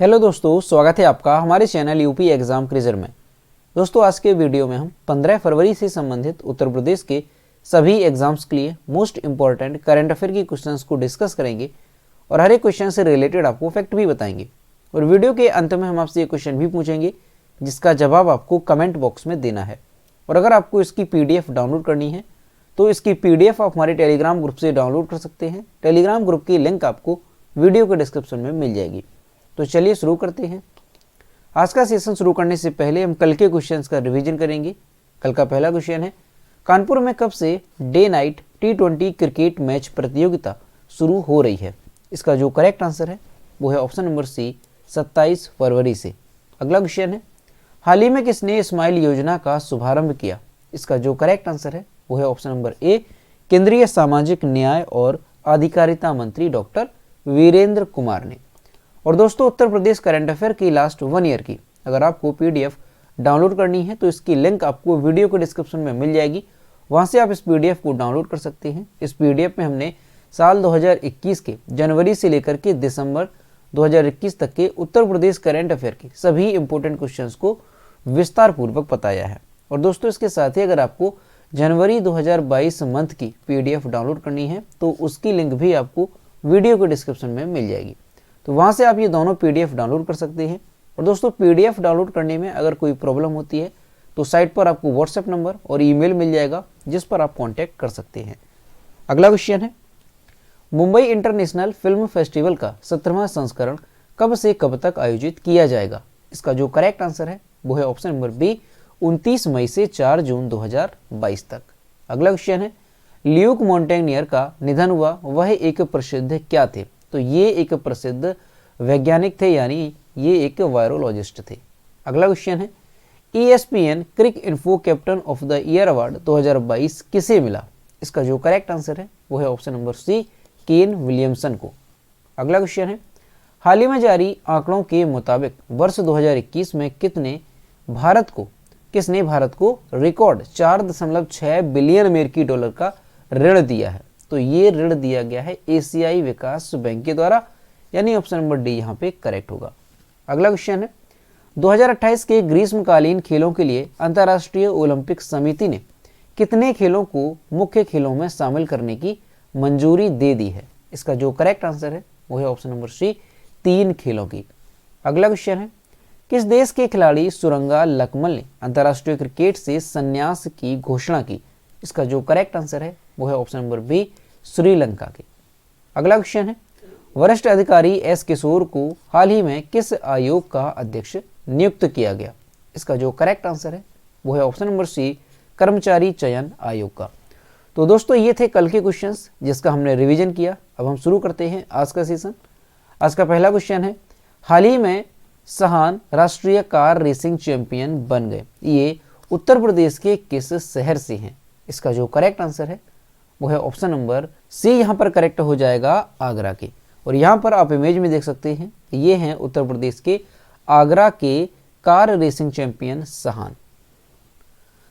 Hello दोस्तों, स्वागत है आपका हमारे चैनल यूपी एग्जाम क्विज़र में। दोस्तों, आज के वीडियो में हम 15 फरवरी से संबंधित उत्तर प्रदेश के सभी एग्जाम्स के लिए मोस्ट इंपॉर्टेंट करंट अफेयर की क्वेश्चंस को डिस्कस करेंगे और हर एक क्वेश्चन से रिलेटेड आपको फैक्ट भी बताएंगे। और वीडियो के अंत में हम आपसे ये क्वेश्चन भी पूछेंगे जिसका जवाब आपको कमेंट बॉक्स में देना है। और अगर आपको इसकी PDF डाउनलोड करनी है तो इसकी PDF आप हमारे टेलीग्राम ग्रुप से डाउनलोड कर सकते हैं। टेलीग्राम ग्रुप की लिंक आपको वीडियो के डिस्क्रिप्शन में मिल जाएगी। तो चलिए शुरू करते हैं। आज का सेशन शुरू करने से पहले हम कल के क्वेश्चंस का रिवीजन करेंगे। कल का पहला क्वेश्चन है, कानपुर में कब से day night T20 cricket match प्रतियोगिता शुरू हो रही है? इसका जो करेक्ट आंसर है वो है ऑप्शन नंबर सी, 27 फरवरी से। अगला क्वेश्चन है, हाल ही में किसने स्माइल योजना का शुभारंभ किया? इसका जो करेक्ट आंसर है वो है ऑप्शन नंबर ए, केंद्रीय सामाजिक न्याय और अधिकारिता मंत्री डॉक्टर वीरेंद्र कुमार ने। और दोस्तों, उत्तर प्रदेश करंट अफेयर की लास्ट 1 ईयर की अगर आपको PDF डाउनलोड करनी है तो इसकी लिंक आपको वीडियो के डिस्क्रिप्शन में मिल जाएगी। वहां से आप इस PDF को डाउनलोड कर सकते हैं। इस PDF में हमने साल 2021 के जनवरी से लेकर के दिसंबर 2021 तक के उत्तर प्रदेश करंट अफेयर के सभी इंपॉर्टेंट क्वेश्चंस को विस्तार पूर्वक बताया है। और दोस्तों, इसके साथ ही अगर आपको जनवरी 2022 मंथ की PDF डाउनलोड करनी है तो उसकी लिंक भी आपको वीडियो के डिस्क्रिप्शन में मिल जाएगी। तो वहां से आप ये दोनों PDF डाउनलोड कर सकते हैं। और दोस्तों, PDF डाउनलोड करने में अगर कोई प्रॉब्लम होती है तो साइट पर आपको WhatsApp नंबर और ईमेल मिल जाएगा जिस पर आप कांटेक्ट कर सकते हैं। अगला क्वेश्चन है, मुंबई इंटरनेशनल फिल्म फेस्टिवल का 17वां संस्करण कब से कब तक आयोजित किया जाएगा? इसका जो करेक्ट आंसर है वो है ऑप्शन नंबर बी, 29 मई से 4 जून 2022 तक। अगला क्वेश्चन है, ल्यूक मोंटेनियर का निधन हुआ, वह एक प्रसिद्ध क्या थे? तो ये एक प्रसिद्ध वैज्ञानिक थे, यानी ये एक वायरोलॉजिस्ट थे। अगला क्वेश्चन है, ESPN Cricinfo captain of the year award 2022 किसे मिला? इसका जो करेक्ट आंसर है वो है option number C, Kane Williamson को। अगला क्वेश्चन है, हाल ही में जारी आंकड़ों के मुताबिक वर्ष 2021 में किसने भारत को रिकॉर्ड 4.6 बिलियन अमेरिकी डॉलर का ऋण दिया है? तो ये ऋण दिया गया है एशियाई विकास बैंक के द्वारा, यानी ऑप्शन नंबर डी यहाँ पे करेक्ट होगा। अगला क्वेश्चन है, 2028 के ग्रीष्मकालीन खेलों के लिए अंतर्राष्ट्रीय ओलंपिक समिति ने कितने खेलों को मुख्य खेलों में शामिल करने की मंजूरी दे दी है? इसका जो करेक्ट आंसर है वो है ऑप्शन नंबर सी, 3 खेलों की। अगला क्वेश्चन है, किस देश के खिलाड़ी सुरंगा लकमल ने अंतर्राष्ट्रीय क्रिकेट से संन्यास की घोषणा की? इसका जो करेक्ट आंसर है वो है ऑप्शन नंबर बी, श्रीलंका के। अगला क्वेश्चन है, वरिष्ठ अधिकारी S किशोर को हाल ही में किस आयोग का अध्यक्ष नियुक्त किया गया? इसका जो करेक्ट आंसर है वो है ऑप्शन नंबर सी, कर्मचारी चयन आयोग का। तो दोस्तों, ये थे कल के क्वेश्चंस जिसका हमने रिवीजन किया। अब हम शुरू करते हैं आज का सेशन। आज का पहला क्वेश्चन है, हाल ही में सहान राष्ट्रीय कार रेसिंग चैंपियन बन गए, ये उत्तर प्रदेश के किस शहर से हैं? इसका जो करेक्ट आंसर है वो है ऑप्शन नंबर सी, यहाँ पर करेक्ट हो जाएगा आगरा के। और यहाँ पर आप इमेज में देख सकते हैं, ये हैं उत्तर प्रदेश के आगरा के कार रेसिंग चैंपियन सहान।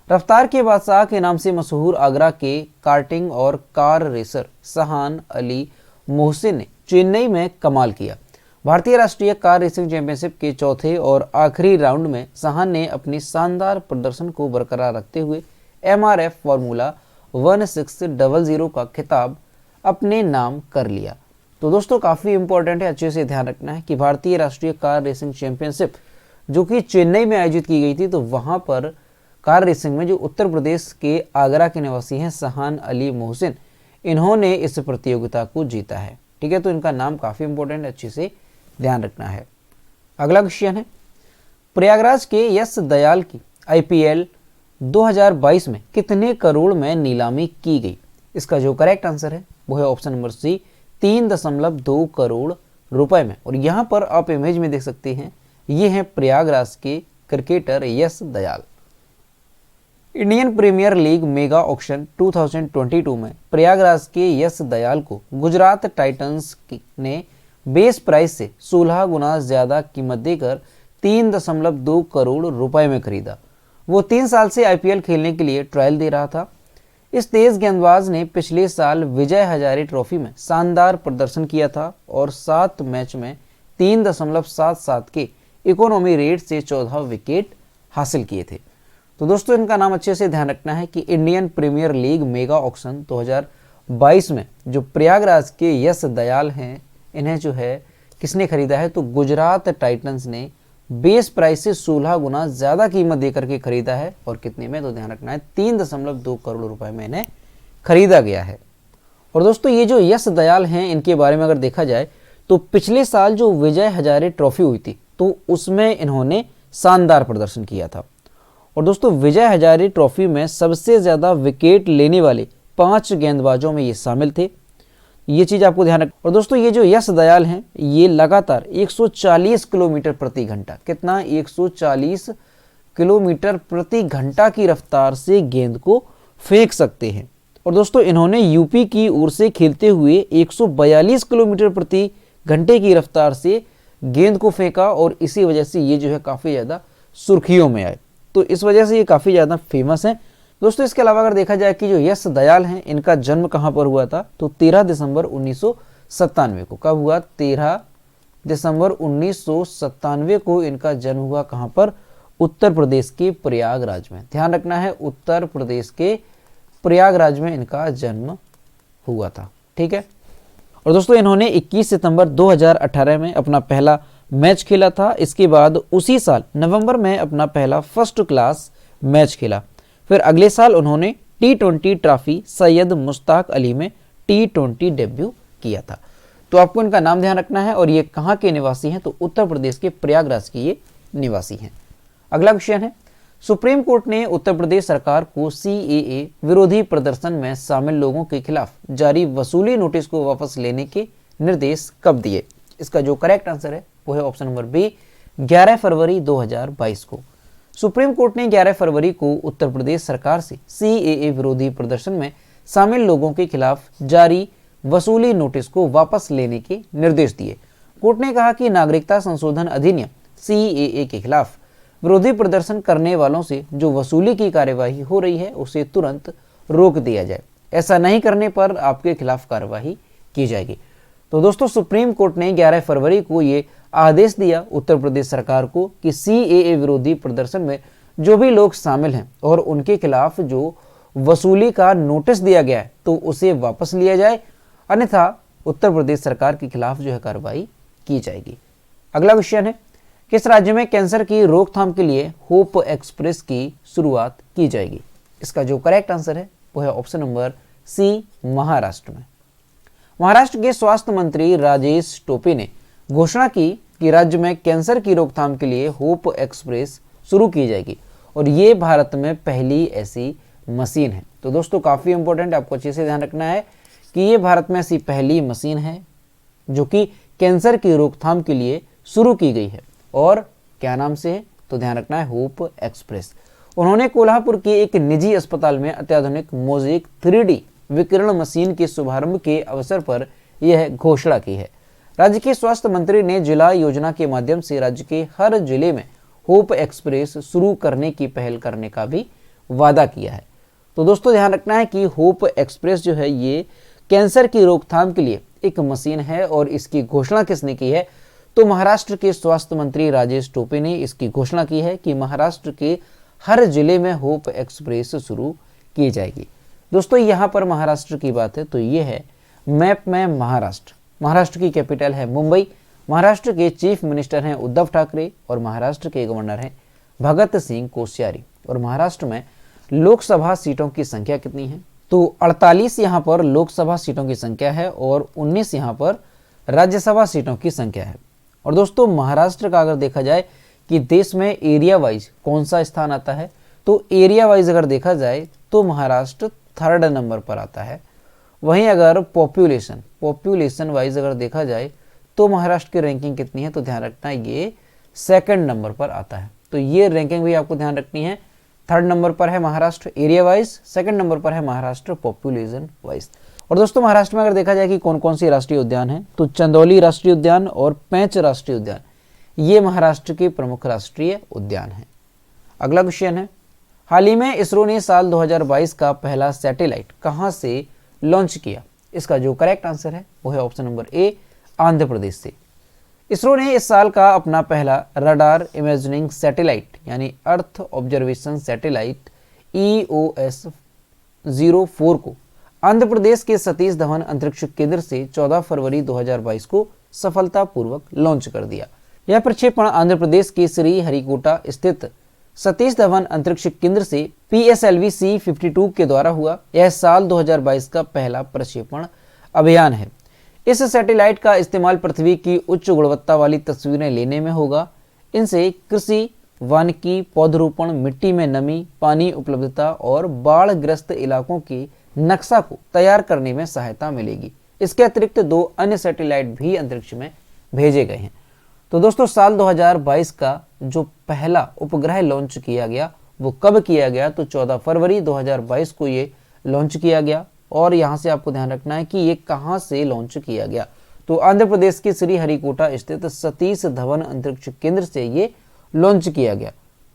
रफ्तार के बादशाह के नाम से मशहूर आगरा के कार्टिंग और कार रेसर सहान अली मोहसिन ने चेन्नई में कमाल किया। भारतीय राष्ट्रीय कार रेसिंग चैंपियनशिप के चौथे और आखिरी राउंड में सहान ने अपनी शानदार प्रदर्शन को बरकरार रखते हुए MRF फॉर्मूला 1600 का खिताब अपने नाम कर लिया। तो दोस्तों, काफ़ी इंपॉर्टेंट है, अच्छे से ध्यान रखना है कि भारतीय राष्ट्रीय कार रेसिंग चैंपियनशिप जो कि चेन्नई में आयोजित की गई थी, तो वहाँ पर कार रेसिंग में जो उत्तर प्रदेश के आगरा के निवासी हैं सहान अली मोहसिन, इन्होंने इस प्रतियोगिता को जीता है। ठीक है, तो इनका नाम काफ़ी इंपॉर्टेंट है, अच्छे से ध्यान रखना है। अगला क्वेश्चन है, प्रयागराज के यश दयाल की IPL 2022 में कितने करोड़ में नीलामी की गई? इसका जो करेक्ट आंसर है वो है ऑप्शन नंबर सी, 3.2 करोड़ रुपए में। और यहाँ पर आप इमेज में देख सकते हैं, ये हैं प्रयागराज के cricketer Yash Dayal. Indian Premier League mega auction 2022 में प्रयागराज के यश दयाल को गुजरात टाइटंस ने बेस प्राइस से 16 गुना ज्यादा कीमत देकर 3.2 करोड़ रुपए में खरीदा। वो 3 साल से IPL खेलने के लिए ट्रायल दे रहा था। इस तेज गेंदबाज ने पिछले साल विजय हजारे ट्रॉफी में शानदार प्रदर्शन किया था और 7 मैच में 3.77 के इकोनॉमी रेट से 14 विकेट हासिल किए थे। तो दोस्तों इनका नाम अच्छे से ध्यान रखना है कि Indian Premier League mega auction 2022 में जो प्रयागराज के यश दयाल हैं, इन्हें जो है किसने खरीदा है, तो गुजरात टाइटंस ने बेस प्राइस से 16 गुना ज्यादा कीमत देकर के खरीदा है। और कितने में, तो ध्यान रखना है 3.2 करोड़ रुपए में इन्हें खरीदा गया है। और दोस्तों ये जो यश दयाल हैं, इनके बारे में अगर देखा जाए तो पिछले साल जो विजय हजारे ट्रॉफी हुई थी तो उसमें इन्होंने शानदार प्रदर्शन किया था। और दोस्तों विजय हजारे ट्रॉफी में सबसे ज्यादा विकेट लेने वाले 5 गेंदबाजों में ये शामिल थे, ये चीज आपको ध्यान रख। और दोस्तों ये जो यश दयाल हैं, ये लगातार 140 किलोमीटर प्रति घंटा, कितना, 140 किलोमीटर प्रति घंटा की रफ्तार से गेंद को फेंक सकते हैं। और दोस्तों इन्होंने यूपी की ओर से खेलते हुए 142 किलोमीटर प्रति घंटे की रफ्तार से गेंद को फेंका और इसी वजह से ये जो है काफी ज्यादा सुर्खियों में आए। तो इस वजह से ये काफी ज्यादा फेमस है। दोस्तों इसके अलावा अगर देखा जाए कि जो यश दयाल हैं, इनका जन्म कहां पर हुआ था, तो 13 दिसंबर 1997 को। कब हुआ, 13 दिसंबर 1997 को इनका जन्म हुआ। कहां पर, उत्तर प्रदेश के प्रयागराज में। ध्यान रखना है, उत्तर प्रदेश के प्रयागराज में इनका जन्म हुआ था। ठीक है। और दोस्तों इन्होंने 21 सितंबर 2018 में अपना पहला मैच खेला था। इसके बाद उसी साल नवंबर में अपना पहला फर्स्ट क्लास मैच खेला। फिर अगले साल उन्होंने T20 ट्रॉफी सैयद मुश्ताक अली में T20 डेब्यू किया था। तो आपको इनका नाम ध्यान रखना है। और ये कहाँ के निवासी हैं, तो उत्तर प्रदेश के प्रयागराज के ये निवासी हैं। अगला क्वेश्चन है, सुप्रीम कोर्ट ने उत्तर प्रदेश सरकार को CAA विरोधी प्रदर्शन में शामिल लोगों के खिलाफ जारी वसूली नोटिस को वापस लेने के निर्देश कब दिए। इसका जो करेक्ट आंसर है वो है ऑप्शन नंबर बी, 11 फरवरी 2022 को। सुप्रीम कोर्ट ने 11 फरवरी को उत्तर प्रदेश सरकार से CAA विरोधी प्रदर्शन में शामिल लोगों के खिलाफ जारी वसूली नोटिस को वापस लेने के निर्देश दिए। कोर्ट ने कहा कि नागरिकता संशोधन अधिनियम CAA के खिलाफ विरोधी प्रदर्शन करने वालों से जो वसूली की कार्यवाही हो रही है उसे तुरंत रोक दिया जाए। ऐसा नहीं करने पर आपके खिलाफ कार्यवाही की जाएगी। तो दोस्तों सुप्रीम कोर्ट ने 11 फरवरी को ये आदेश दिया उत्तर प्रदेश सरकार को कि CAA विरोधी प्रदर्शन में जो भी लोग शामिल हैं और उनके खिलाफ जो वसूली का नोटिस दिया गया है तो उसे वापस लिया जाए, अन्यथा उत्तर प्रदेश सरकार के खिलाफ जो है कार्रवाई की जाएगी। अगला क्वेश्चन है, किस राज्य में कैंसर की रोकथाम के लिए होप एक्सप्रेस की शुरुआत की जाएगी। इसका जो करेक्ट आंसर है वो है ऑप्शन नंबर सी, महाराष्ट्र में। महाराष्ट्र के स्वास्थ्य मंत्री राजेश टोपे ने घोषणा की कि राज्य में कैंसर की रोकथाम के लिए होप एक्सप्रेस शुरू की जाएगी और ये भारत में पहली ऐसी मशीन है। तो दोस्तों काफी इंपॉर्टेंट, आपको अच्छे से ध्यान रखना है कि ये भारत में ऐसी पहली मशीन है जो कि कैंसर की रोकथाम के लिए शुरू की गई है। और क्या नाम से है, तो ध्यान रखना है होप एक्सप्रेस। उन्होंने कोल्हापुर के एक निजी अस्पताल में अत्याधुनिक मोज़ेक 3D विकिरण मशीन के शुभारंभ के अवसर पर यह घोषणा की है। राज्य के स्वास्थ्य मंत्री ने जिला योजना के माध्यम से राज्य के हर जिले में होप एक्सप्रेस शुरू करने की पहल करने का भी वादा किया है। तो दोस्तों ध्यान रखना है कि होप एक्सप्रेस जो है ये कैंसर की रोकथाम के लिए एक मशीन है और इसकी घोषणा किसने की है, तो महाराष्ट्र के स्वास्थ्य मंत्री राजेश टोपे ने इसकी घोषणा की है कि महाराष्ट्र के हर जिले में होप एक्सप्रेस शुरू की जाएगी। दोस्तों यहाँ पर महाराष्ट्र की बात है तो ये है मैप में महाराष्ट्र। महाराष्ट्र की कैपिटल है मुंबई। महाराष्ट्र के चीफ मिनिस्टर हैं उद्धव ठाकरे और महाराष्ट्र के गवर्नर हैं भगत सिंह कोश्यारी। और महाराष्ट्र में लोकसभा सीटों की संख्या कितनी है, तो 48 यहाँ पर लोकसभा सीटों की संख्या है और 19 यहाँ पर राज्यसभा सीटों की संख्या है। और दोस्तों महाराष्ट्र का अगर देखा जाए कि देश में एरिया वाइज कौन सा स्थान आता है, तो एरिया वाइज अगर देखा जाए तो महाराष्ट्र 3rd नंबर पर आता है। वहीं अगर पॉपुलेशन वाइज अगर देखा जाए तो महाराष्ट्र की रैंकिंग कितनी है, तो ध्यान रखना है ये 2nd नंबर पर आता है। तो ये रैंकिंग भी आपको ध्यान रखनी है। 3rd नंबर पर है Maharashtra area wise, 2nd number पर है महाराष्ट्र पॉपुलेशन वाइज। और दोस्तों महाराष्ट्र में अगर देखा जाए कि कौन कौन से राष्ट्रीय उद्यान हैं, तो चंदौली राष्ट्रीय उद्यान और पेंच राष्ट्रीय उद्यान ये महाराष्ट्र के प्रमुख राष्ट्रीय उद्यान हैं। अगला क्वेश्चन है, हाल ही में इसरो ने साल 2022 का पहला सैटेलाइट कहां से लॉन्च किया। इसका जो करेक्ट आंसर है वो है option number A, Andhra Pradesh से। इसरो ने इस साल का अपना पहला रडार इमेजिंग सैटेलाइट यानी अर्थ ऑब्जर्वेशन सैटेलाइट EOS-04 को आंध्र प्रदेश के सतीश धवन अंतरिक्ष केंद्र से 14 फरवरी 2022 को सफलतापूर्वक लॉन्च कर दिया। यह प्रक्षेपण आंध्र प्रदेश के श्री हरिकोटा स्थित सतीश धवन अंतरिक्ष केंद्र से PSLV C-52 के द्वारा हुआ। यह साल 2022 का पहला प्रक्षेपण अभियान है। इस सैटेलाइट का इस्तेमाल पृथ्वी की उच्च गुणवत्ता वाली तस्वीरें लेने में होगा। इनसे कृषि, वानिकी, पौधरोपण, मिट्टी में नमी, पानी उपलब्धता और बाढ़ ग्रस्त इलाकों के नक्शा को तैयार करने में सहायता मिलेगी। इसके अतिरिक्त 2 अन्य सैटेलाइट भी अंतरिक्ष में भेजे गए हैं। तो दोस्तों, साल 2022 का जो पहला उपग्रह लॉन्च किया गया वो कब किया गया? तो 14 फरवरी 2022 को ये लॉन्च किया गया। और यहाँ से आपको ध्यान रखना है कि ये कहाँ से लॉन्च किया गया। तो आंध्र प्रदेश के श्री हरिकोटा स्थित सतीश धवन अंतरिक्ष केंद्र से ये लॉन्च किया गया।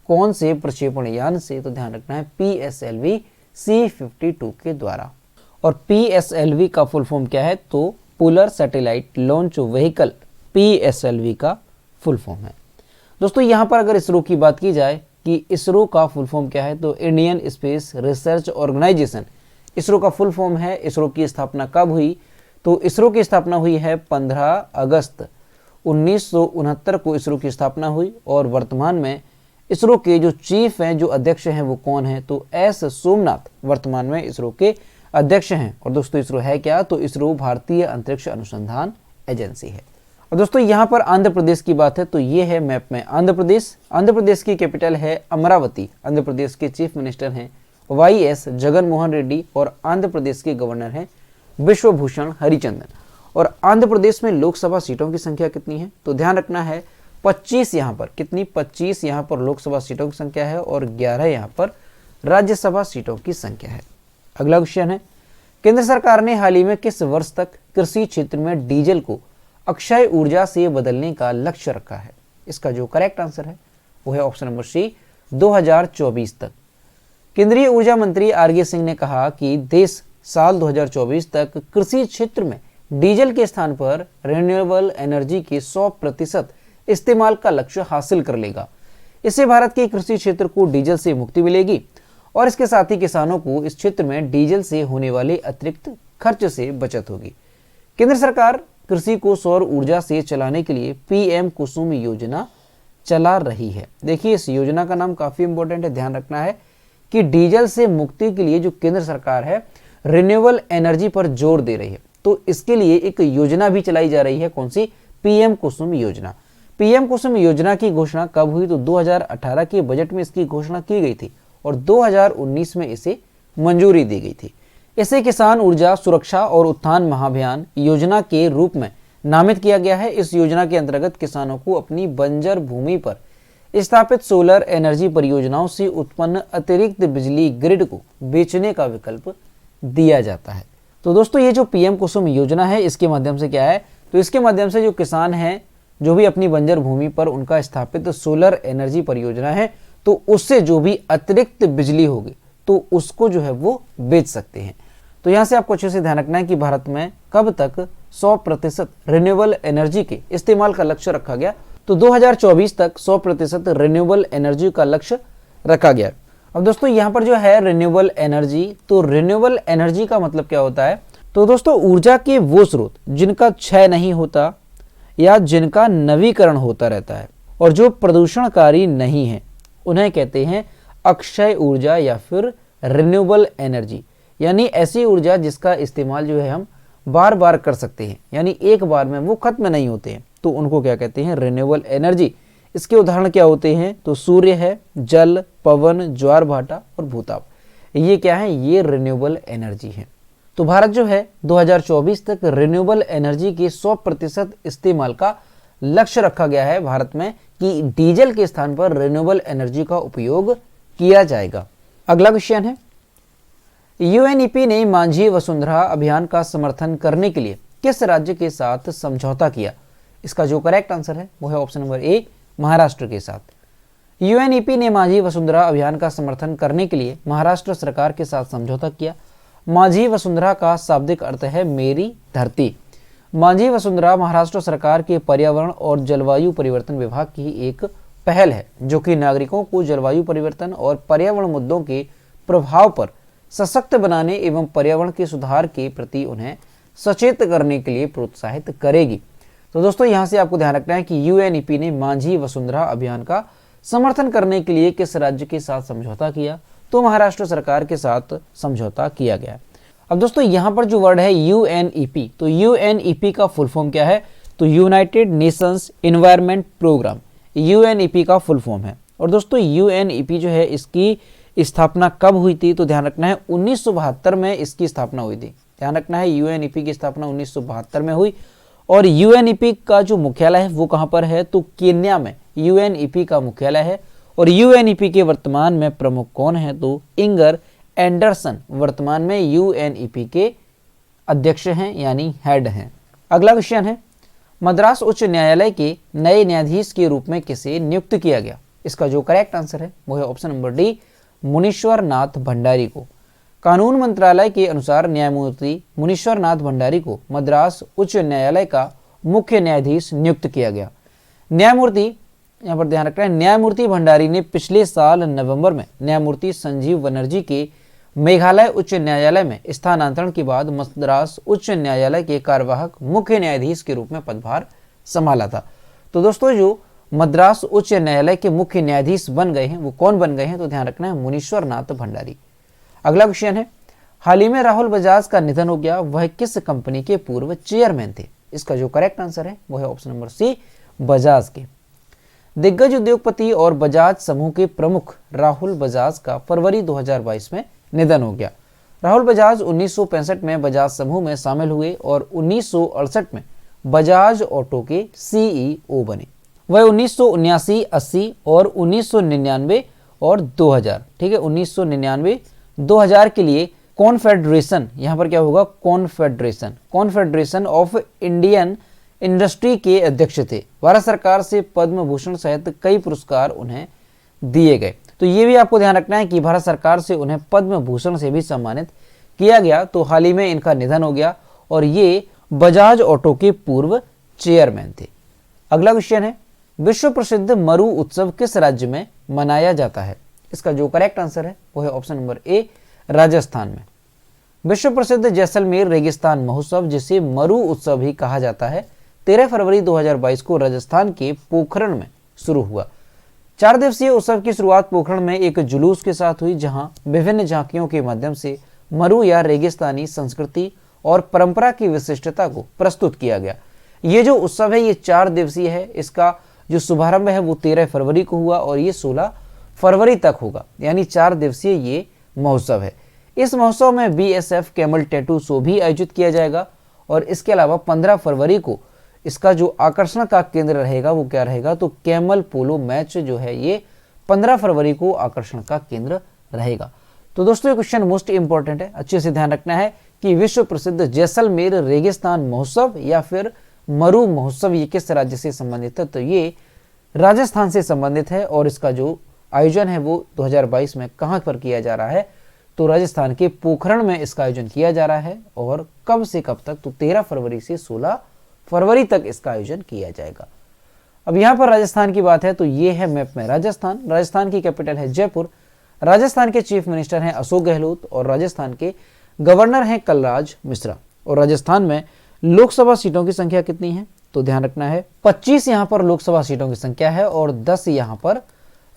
कौन से प्रक्षेपण यान से? तो ध्यान रखना है PSLV C-52 के द्वारा। और PSLV का फुल फॉर्म क्या है? तो polar satellite launch vehicle PSLV का फुल फॉर्म है। दोस्तों, यहाँ पर अगर इसरो की बात की जाए कि इसरो का फुल फॉर्म क्या है, तो Indian Space Research Organisation ISRO का फुल फॉर्म है। इसरो की स्थापना कब हुई? तो इसरो की स्थापना हुई है 15 अगस्त 1969 को इसरो की स्थापना हुई। और वर्तमान में इसरो के जो चीफ हैं, जो अध्यक्ष हैं, वो कौन है? तो S सोमनाथ वर्तमान में इसरो के अध्यक्ष हैं। और दोस्तों, इसरो है क्या? तो इसरो भारतीय अंतरिक्ष अनुसंधान एजेंसी है। और दोस्तों, यहाँ पर आंध्र प्रदेश की बात है तो ये है मैप में आंध्र प्रदेश। आंध्र प्रदेश की कैपिटल है अमरावती। आंध्र प्रदेश के चीफ मिनिस्टर हैं YS जगन मोहन रेड्डी और आंध्र प्रदेश के गवर्नर हैं विश्वभूषण हरिचंदन। और आंध्र प्रदेश में लोकसभा सीटों की संख्या कितनी है? तो ध्यान रखना है 25 यहाँ पर। कितनी? 25 यहाँ पर लोकसभा सीटों की संख्या है और 11 यहाँ पर राज्यसभा सीटों की संख्या है। अगला क्वेश्चन है, केंद्र सरकार ने हाल ही में किस वर्ष तक कृषि क्षेत्र में डीजल को अक्षय ऊर्जा से बदलने का लक्ष्य रखा है? इसका जो करेक्ट आंसर है वो है ऑप्शन नंबर सी, 2024 तक। केंद्रीय ऊर्जा मंत्री RK सिंह ने कहा कि देश साल 2024 तक कृषि क्षेत्र में डीजल के स्थान पर रिन्यूएबल एनर्जी के 100% इस्तेमाल का लक्ष्य हासिल कर लेगा। इससे भारत के कृषि क्षेत्र को डीजल से मुक्ति मिलेगी और इसके साथ ही किसानों को इस क्षेत्र में डीजल से होने वाले अतिरिक्त खर्च से बचत होगी। केंद्र सरकार कृषि को सौर ऊर्जा से चलाने के लिए PM कुसुम योजना चला रही है। देखिए, इस योजना का नाम काफी इंपॉर्टेंट है, ध्यान रखना है कि डीजल से मुक्ति के लिए जो केंद्र सरकार है रिन्यूएबल एनर्जी पर जोर दे रही है। तो इसके लिए एक योजना भी चलाई जा रही है। कौन सी? PM कुसुम योजना। PM कुसुम योजना की घोषणा कब हुई? तो 2018 के बजट में इसकी घोषणा की गई थी और 2019 में इसे मंजूरी दी गई थी। इसे किसान ऊर्जा सुरक्षा और उत्थान महाभियान योजना के रूप में नामित किया गया है। इस योजना के अंतर्गत किसानों को अपनी बंजर भूमि पर स्थापित सोलर एनर्जी परियोजनाओं से उत्पन्न अतिरिक्त बिजली ग्रिड को बेचने का विकल्प दिया जाता है। तो दोस्तों, ये जो PM कुसुम योजना है इसके माध्यम से क्या है? तो इसके माध्यम से जो किसान हैं, जो भी अपनी बंजर भूमि पर उनका स्थापित सोलर एनर्जी परियोजना है, तो उससे जो भी अतिरिक्त बिजली होगी तो उसको जो है वो बेच सकते हैं। तो यहाँ से आपको अच्छे से ध्यान रखना है कि भारत में कब तक 100% रिन्यूएबल एनर्जी के इस्तेमाल का लक्ष्य रखा गया? तो 2024 तक 100% रिन्यूएबल एनर्जी का लक्ष्य रखा गया। अब दोस्तों, यहाँ पर जो है रिन्यूएबल एनर्जी, तो रिन्यूएबल एनर्जी का मतलब क्या होता है? तो दोस्तों, ऊर्जा के वो स्रोत जिनका क्षय नहीं होता या जिनका नवीकरण होता रहता है और जो प्रदूषणकारी नहीं है, उन्हें कहते हैं अक्षय ऊर्जा या फिर रिन्यूएबल एनर्जी। यानी ऐसी ऊर्जा जिसका इस्तेमाल जो है हम बार बार कर सकते हैं, यानी एक बार में वो खत्म नहीं होते हैं, तो उनको क्या कहते हैं? Renewable energy. इसके उदाहरण क्या होते हैं? तो सूर्य है, जल, पवन, ज्वार भाटा और भूताप। ये क्या है? ये रिन्यूएबल एनर्जी है। तो भारत जो है 2024 तक रिन्यूएबल एनर्जी के 100% इस्तेमाल का लक्ष्य रखा गया है भारत में कि डीजल के स्थान पर रिन्यूएबल एनर्जी का उपयोग किया जाएगा। अगला क्वेश्चन है, UNEP ने मांझी वसुंधरा अभियान का समर्थन करने के लिए किस राज्य के साथ समझौता किया? इसका जो करेक्ट आंसर है वो है ऑप्शन नंबर A, महाराष्ट्र के साथ। UNEP ने मांझी वसुंधरा अभियान का समर्थन करने के लिए महाराष्ट्र सरकार के साथ समझौता किया। मांझी वसुंधरा का शाब्दिक अर्थ है मेरी धरती। मांझी वसुंधरा महाराष्ट्र सरकार के पर्यावरण और जलवायु परिवर्तन विभाग की एक पहल है जो कि नागरिकों को जलवायु परिवर्तन और पर्यावरण मुद्दों के प्रभाव पर सशक्त बनाने एवं पर्यावरण के सुधार के प्रति उन्हें सचेत करने के लिए प्रोत्साहित करेगी। तो दोस्तों यहाँ से आपको ध्यान रखना है कि यूएनईपी ने मांझी वसुंधरा अभियान का समर्थन करने के लिए किस राज्य के साथ समझौता किया, तो महाराष्ट्र सरकार के साथ समझौता किया गया। अब दोस्तों यहाँ पर जो वर्ड है यूएनईपी, तो यूएनईपी का फुल फॉर्म क्या है, तो United Nations Environment Programme, UNEP का फुल फॉर्म है। और दोस्तों यूएनईपी जो है इसकी स्थापना कब हुई थी, तो ध्यान रखना है 1972 में इसकी स्थापना हुई थी। ध्यान रखना है यूएनईपी की स्थापना 1972 में हुई। और यूएनईपी का जो मुख्यालय है वो कहाँ पर है, तो केन्या में यूएनईपी का मुख्यालय है। और यूएनईपी के वर्तमान में प्रमुख कौन है, तो इंगर एंडरसन वर्तमान में यूएनईपी के अध्यक्ष हैं यानी हेड हैं। अगला क्वेश्चन है, मद्रास उच्च न्यायालय के नए न्यायाधीश के रूप में किसे नियुक्त किया गया। इसका जो करेक्ट आंसर है वो है ऑप्शन नंबर डी, मुनीश्वर नाथ भंडारी को। कानून मंत्रालय के अनुसार न्यायमूर्ति मुनीश्वर नाथ भंडारी को मद्रास उच्च न्यायालय का मुख्य न्यायाधीश नियुक्त किया गया। न्यायमूर्ति, यहाँ पर ध्यान रखना है, न्यायमूर्ति भंडारी ने पिछले साल नवंबर में न्यायमूर्ति संजीव बनर्जी के मेघालय उच्च न्यायालय में स्थानांतरण के बाद मद्रास उच्च न्यायालय के कार्यवाहक मुख्य न्यायाधीश के रूप में पदभार संभाला था। तो दोस्तों जो मद्रास उच्च न्यायालय के मुख्य न्यायाधीश बन गए हैं वो कौन बन गए हैं, तो ध्यान रखना है मुनीश्वर नाथ भंडारी। अगला क्वेश्चन है, हाल ही में राहुल बजाज का निधन हो गया, वह किस कंपनी के पूर्व चेयरमैन थे। इसका जो करेक्ट आंसर है वो है ऑप्शन नंबर सी, बजाज के। दिग्गज उद्योगपति और बजाज समूह के प्रमुख राहुल बजाज का फरवरी 2022 में निधन हो गया। राहुल बजाज 1965 में बजाज समूह में शामिल हुए और 1968 में बजाज ऑटो के सीईओ बने। वह 1979, 80 और 1999 और 2000, ठीक है, 1999, 2000 के लिए कॉन्फेडरेशन, यहाँ पर क्या होगा, कॉन्फेडरेशन ऑफ इंडियन इंडस्ट्री के अध्यक्ष थे। भारत सरकार से पद्म भूषण सहित कई पुरस्कार उन्हें दिए गए। तो ये भी आपको ध्यान रखना है कि भारत सरकार से उन्हें पद्म भूषण से भी सम्मानित किया गया। तो हाल ही में इनका निधन हो गया और ये बजाज ऑटो के पूर्व चेयरमैन थे। अगला क्वेश्चन है, विश्व प्रसिद्ध मरु उत्सव किस राज्य में मनाया जाता है। इसका जो करेक्ट आंसर है वो है ऑप्शन नंबर ए, राजस्थान में। विश्व प्रसिद्ध जैसलमेर रेगिस्तान महोत्सव, जिसे मरु उत्सव भी कहा जाता है, 13 फरवरी 2022 को राजस्थान के पोखरण में शुरू हुआ। 4 दिवसीय उत्सव की शुरुआत पोखरण में एक जुलूस के साथ हुई, जहां विभिन्न झांकियों के माध्यम से मरु या रेगिस्तानी संस्कृति और परंपरा की विशिष्टता को प्रस्तुत किया गया। ये जो उत्सव है ये 4 दिवसीय है। इसका जो शुभारंभ है वो 13 फरवरी को हुआ और ये 16 फरवरी तक होगा, यानी 4 दिवसीय ये महोत्सव है। इस महोत्सव में बीएसएफ कैमल टैटू शो भी आयोजित किया जाएगा और इसके अलावा 15 फरवरी को इसका जो आकर्षण का केंद्र रहेगा वो क्या रहेगा, तो कैमल पोलो मैच जो है ये 15 फरवरी को आकर्षण का केंद्र रहेगा। तो दोस्तों ये क्वेश्चन मोस्ट इंपॉर्टेंट है, अच्छे से ध्यान रखना है कि विश्व प्रसिद्ध जैसलमेर रेगिस्तान महोत्सव या फिर मरु महोत्सव ये किस राज्य से संबंधित है, तो ये राजस्थान से संबंधित है। और इसका जो आयोजन है वो 2022 में कहाँ पर किया जा रहा है, तो राजस्थान के पोखरण में इसका आयोजन किया जा रहा है। और कब से कब तक, तो 13 फरवरी से 16 फरवरी तक इसका आयोजन किया जाएगा। अब यहाँ पर राजस्थान की बात है तो ये है मैप में राजस्थान। राजस्थान की कैपिटल है जयपुर। राजस्थान के चीफ मिनिस्टर हैं अशोक गहलोत और राजस्थान के गवर्नर हैं कलराज मिश्रा। और राजस्थान में लोकसभा सीटों की संख्या कितनी है, तो ध्यान रखना है 25 यहाँ पर लोकसभा सीटों की संख्या है और 10 यहाँ पर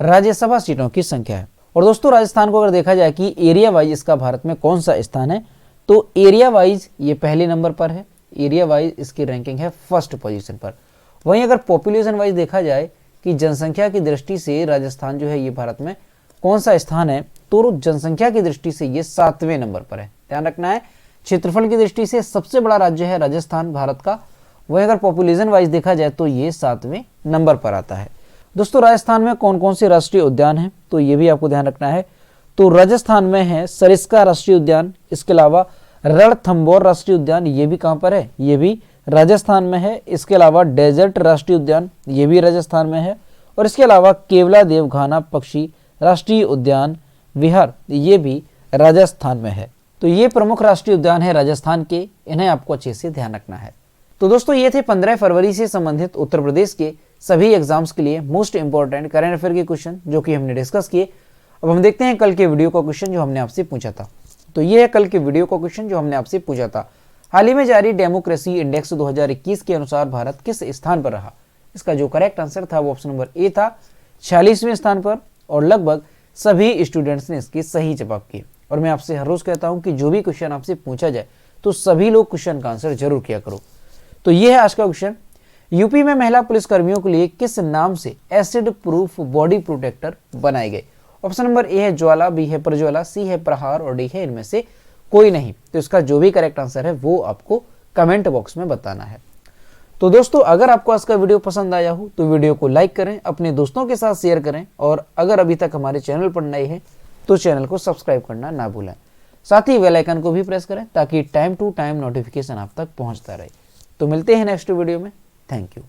राज्यसभा सीटों की संख्या है। और दोस्तों राजस्थान को अगर देखा जाए कि एरिया वाइज इसका भारत में कौन सा स्थान है, तो एरिया वाइज ये पहले नंबर पर है। एरिया वाइज इसकी रैंकिंग है फर्स्ट पोजीशन पर। वहीं अगर पॉपुलेशन वाइज देखा जाए कि जनसंख्या की दृष्टि से राजस्थान जो है ये भारत में कौन सा स्थान है, तो जनसंख्या की दृष्टि से ये 7वें नंबर पर है। ध्यान रखना है क्षेत्रफल की दृष्टि से सबसे बड़ा राज्य है राजस्थान भारत का। वहीं अगर पॉपुलेशन वाइज देखा जाए तो ये 7वें नंबर पर आता है। दोस्तों राजस्थान में कौन कौन से राष्ट्रीय उद्यान हैं, तो ये भी आपको ध्यान रखना है। तो राजस्थान में है सरिस्का राष्ट्रीय उद्यान, इसके अलावा रणथंभौर राष्ट्रीय उद्यान, ये भी कहाँ पर है, ये भी राजस्थान में है। इसके अलावा डेजर्ट राष्ट्रीय उद्यान, ये भी राजस्थान में है। और इसके अलावा केवला देवघाना पक्षी राष्ट्रीय उद्यान विहार, ये भी राजस्थान में है। तो ये प्रमुख राष्ट्रीय उद्यान है राजस्थान के, इन्हें आपको अच्छे से ध्यान रखना है। तो दोस्तों ये थे 15 फरवरी से संबंधित उत्तर प्रदेश के सभी एग्जाम्स के लिए मोस्ट इंपॉर्टेंट करंट अफेयर के क्वेश्चन जो कि हमने डिस्कस किए। अब हम देखते हैं कल के वीडियो का क्वेश्चन जो हमने आपसे पूछा था। तो ये है कल के वीडियो का क्वेश्चन जो हमने आपसे पूछा था। हाल ही में जारी डेमोक्रेसी इंडेक्स 2021 के अनुसार भारत किस स्थान पर रहा? इसका जो करेक्ट आंसर था वो ऑप्शन नंबर ए था, 46वें स्थान पर, और लगभग सभी स्टूडेंट्स ने इसके सही जवाब किए। और मैं आपसे हर रोज कहता हूं कि जो भी क्वेश्चन आपसे पूछा जाए तो सभी लोग क्वेश्चन का आंसर जरूर किया करो। तो ये है आज का क्वेश्चन। यूपी में महिला पुलिसकर्मियों के लिए किस नाम से एसिड प्रूफ बॉडी प्रोटेक्टर बनाए गए? ऑप्शन नंबर ए है ज्वाला, बी है प्रज्वाला, सी है प्रहार और डी है इनमें से कोई नहीं। तो इसका जो भी करेक्ट आंसर है वो आपको कमेंट बॉक्स में बताना है। तो दोस्तों अगर आपको आज का वीडियो पसंद आया हो तो वीडियो को लाइक करें, अपने दोस्तों के साथ शेयर करें, और अगर अभी तक हमारे चैनल पर नए हैं तो चैनल को सब्सक्राइब करना ना भूलें। साथ ही बेल आइकन को भी प्रेस करें ताकि टाइम टू टाइम नोटिफिकेशन आप तक पहुंचता रहे। तो मिलते हैं नेक्स्ट वीडियो में। Thank you.